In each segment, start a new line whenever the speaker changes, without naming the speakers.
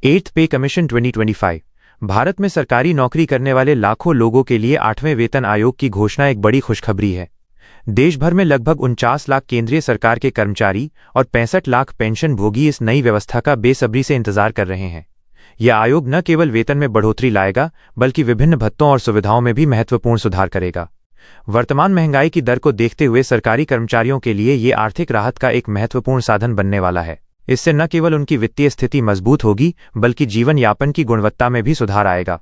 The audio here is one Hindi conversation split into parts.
एट्थ पे कमीशन 2025 भारत में सरकारी नौकरी करने वाले लाखों लोगों के लिए 8वें वेतन आयोग की घोषणा एक बड़ी खुशखबरी है। देश भर में लगभग 49 लाख केंद्रीय सरकार के कर्मचारी और 65 लाख पेंशन भोगी इस नई व्यवस्था का बेसब्री से इंतजार कर रहे हैं। यह आयोग न केवल वेतन में बढ़ोतरी लाएगा बल्कि विभिन्न भत्तों और सुविधाओं में भी महत्वपूर्ण सुधार करेगा। वर्तमान महंगाई की दर को देखते हुए सरकारी कर्मचारियों के लिए ये आर्थिक राहत का एक महत्वपूर्ण साधन बनने वाला है। इससे न केवल उनकी वित्तीय स्थिति मजबूत होगी बल्कि जीवन यापन की गुणवत्ता में भी सुधार आएगा।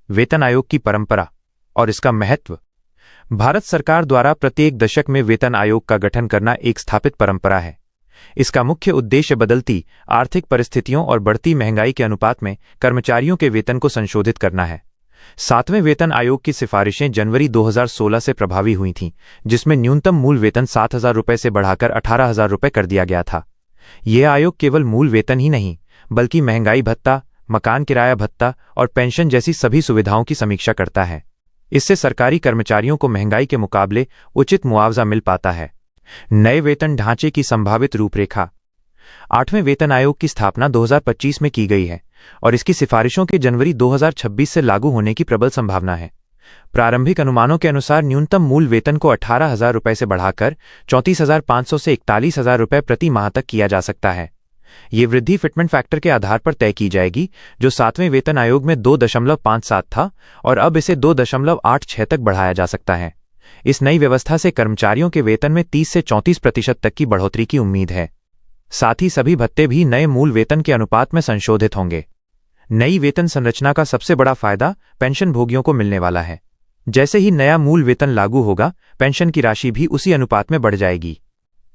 वेतन आयोग की परंपरा और इसका महत्व। भारत सरकार द्वारा प्रत्येक दशक में वेतन आयोग का गठन करना एक स्थापित परंपरा है। इसका मुख्य उद्देश्य बदलती आर्थिक परिस्थितियों और बढ़ती महंगाई के अनुपात में कर्मचारियों के वेतन को संशोधित करना है। 7वें वेतन आयोग की सिफारिशें जनवरी 2016 से प्रभावी हुई थीं, जिसमें न्यूनतम मूल वेतन 7,000 रुपये से बढ़ाकर 18,000 रुपये कर दिया गया था। यह आयोग केवल मूल वेतन ही नहीं बल्कि महंगाई भत्ता, मकान किराया भत्ता और पेंशन जैसी सभी सुविधाओं की समीक्षा करता है। इससे सरकारी कर्मचारियों को महंगाई के मुकाबले उचित मुआवजा मिल पाता है। नए वेतन ढांचे की संभावित रूपरेखा। 8वें वेतन आयोग की स्थापना 2025 में की गई है और इसकी सिफारिशों के जनवरी 2026 से लागू होने की प्रबल संभावना है। प्रारंभिक अनुमानों के अनुसार न्यूनतम मूल वेतन को 18,000 रुपये से बढ़ाकर 34,500 से 41,000 रुपये प्रति माह तक किया जा सकता है। ये वृद्धि फिटमेंट फैक्टर के आधार पर तय की जाएगी, जो 7वें वेतन आयोग में 2.57 था और अब इसे 2.86 तक बढ़ाया जा सकता है। इस नई व्यवस्था से कर्मचारियों के वेतन में 30 से 34% तक की बढ़ोतरी की उम्मीद है। साथ ही सभी भत्ते भी नए मूल वेतन के अनुपात में संशोधित होंगे। नई वेतन संरचना का सबसे बड़ा फायदा पेंशन भोगियों को मिलने वाला है। जैसे ही नया मूल वेतन लागू होगा, पेंशन की राशि भी उसी अनुपात में बढ़ जाएगी।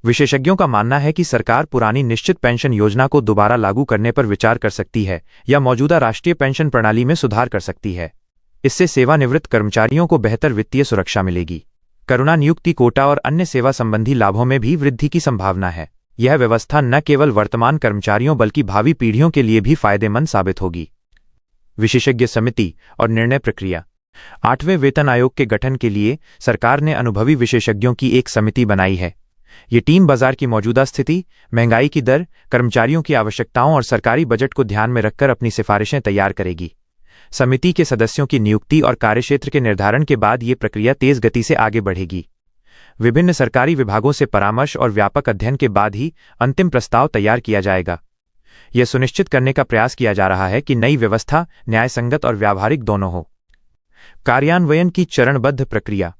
विशेषज्ञों का मानना है कि सरकार पुरानी निश्चित पेंशन योजना को दोबारा लागू करने पर विचार कर सकती है या मौजूदा राष्ट्रीय पेंशन प्रणाली में सुधार कर सकती है। इससे सेवानिवृत्त कर्मचारियों को बेहतर वित्तीय सुरक्षा मिलेगी। करुणा नियुक्ति कोटा और अन्य सेवा संबंधी लाभों में भी वृद्धि की संभावना है। यह व्यवस्था न केवल वर्तमान कर्मचारियों बल्कि भावी पीढ़ियों के लिए भी फायदेमंद साबित होगी। विशेषज्ञ समिति और निर्णय प्रक्रिया। 8वें वेतन आयोग के गठन के लिए सरकार ने अनुभवी विशेषज्ञों की एक समिति बनाई है। ये टीम बाजार की मौजूदा स्थिति, महंगाई की दर, कर्मचारियों की आवश्यकताओं और सरकारी बजट को ध्यान में रखकर अपनी सिफारिशें तैयार करेगी। समिति के सदस्यों की नियुक्ति और कार्यक्षेत्र के निर्धारण के बाद ये प्रक्रिया तेज गति से आगे बढ़ेगी। विभिन्न सरकारी विभागों से परामर्श और व्यापक अध्ययन के बाद ही अंतिम प्रस्ताव तैयार किया जाएगा। यह सुनिश्चित करने का प्रयास किया जा रहा है कि नई व्यवस्था न्यायसंगत और व्यावहारिक दोनों हो। कार्यान्वयन की चरणबद्ध प्रक्रिया।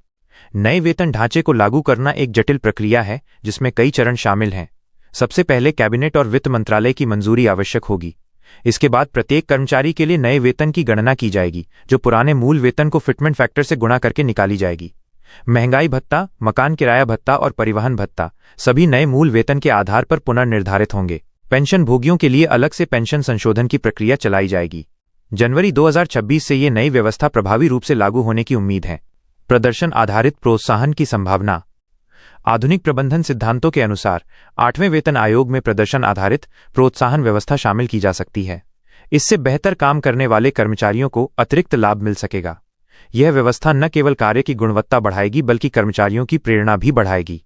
नए वेतन ढांचे को लागू करना एक जटिल प्रक्रिया है जिसमें कई चरण शामिल हैं। सबसे पहले कैबिनेट और वित्त मंत्रालय की मंजूरी आवश्यक होगी। इसके बाद प्रत्येक कर्मचारी के लिए नए वेतन की गणना की जाएगी, जो पुराने मूल वेतन को फिटमेंट फैक्टर से गुणा करके निकाली जाएगी। महंगाई भत्ता, मकान किराया भत्ता और परिवहन भत्ता सभी नए मूल वेतन के आधार पर पुनर्निर्धारित होंगे। पेंशन भोगियों के लिए अलग से पेंशन संशोधन की प्रक्रिया चलाई जाएगी। जनवरी 2026 से ये नई व्यवस्था प्रभावी रूप से लागू होने की उम्मीद है। प्रदर्शन आधारित प्रोत्साहन की संभावना। आधुनिक प्रबंधन सिद्धांतों के अनुसार 8वें वेतन आयोग में प्रदर्शन आधारित प्रोत्साहन व्यवस्था शामिल की जा सकती है। इससे बेहतर काम करने वाले कर्मचारियों को अतिरिक्त लाभ मिल सकेगा। यह व्यवस्था न केवल कार्य की गुणवत्ता बढ़ाएगी बल्कि कर्मचारियों की प्रेरणा भी बढ़ाएगी।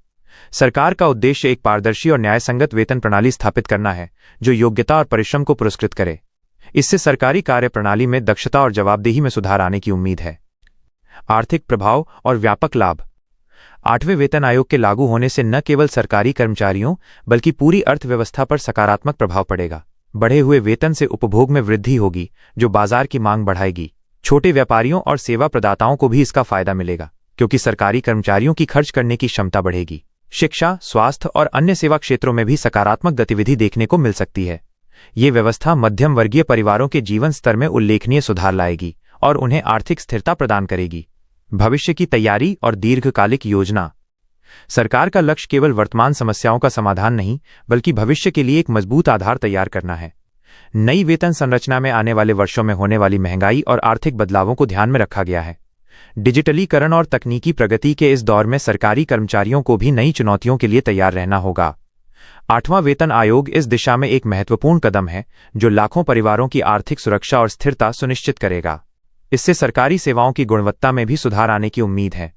सरकार का उद्देश्य एक पारदर्शी और न्यायसंगत वेतन प्रणाली स्थापित करना है, जो योग्यता और परिश्रम को पुरस्कृत करे। इससे सरकारी कार्य प्रणाली में दक्षता और जवाबदेही में सुधार आने की उम्मीद है। आर्थिक प्रभाव और व्यापक लाभ। 8वें वेतन आयोग के लागू होने से न केवल सरकारी कर्मचारियों बल्कि पूरी अर्थव्यवस्था पर सकारात्मक प्रभाव पड़ेगा। बढ़े हुए वेतन से उपभोग में वृद्धि होगी, जो बाजार की मांग बढ़ाएगी। छोटे व्यापारियों और सेवा प्रदाताओं को भी इसका फायदा मिलेगा, क्योंकि सरकारी कर्मचारियों की खर्च करने की क्षमता बढ़ेगी। शिक्षा, स्वास्थ्य और अन्य सेवा क्षेत्रों में भी सकारात्मक गतिविधि देखने को मिल सकती है। ये व्यवस्था मध्यम वर्गीय परिवारों के जीवन स्तर में उल्लेखनीय सुधार लाएगी और उन्हें आर्थिक स्थिरता प्रदान करेगी। भविष्य की तैयारी और दीर्घकालिक योजना। सरकार का लक्ष्य केवल वर्तमान समस्याओं का समाधान नहीं बल्कि भविष्य के लिए एक मजबूत आधार तैयार करना है। नई वेतन संरचना में आने वाले वर्षों में होने वाली महंगाई और आर्थिक बदलावों को ध्यान में रखा गया है। डिजिटलीकरण और तकनीकी प्रगति के इस दौर में सरकारी कर्मचारियों को भी नई चुनौतियों के लिए तैयार रहना होगा। 8वां वेतन आयोग इस दिशा में एक महत्वपूर्ण कदम है, जो लाखों परिवारों की आर्थिक सुरक्षा और स्थिरता सुनिश्चित करेगा। इससे सरकारी सेवाओं की गुणवत्ता में भी सुधार आने की उम्मीद है।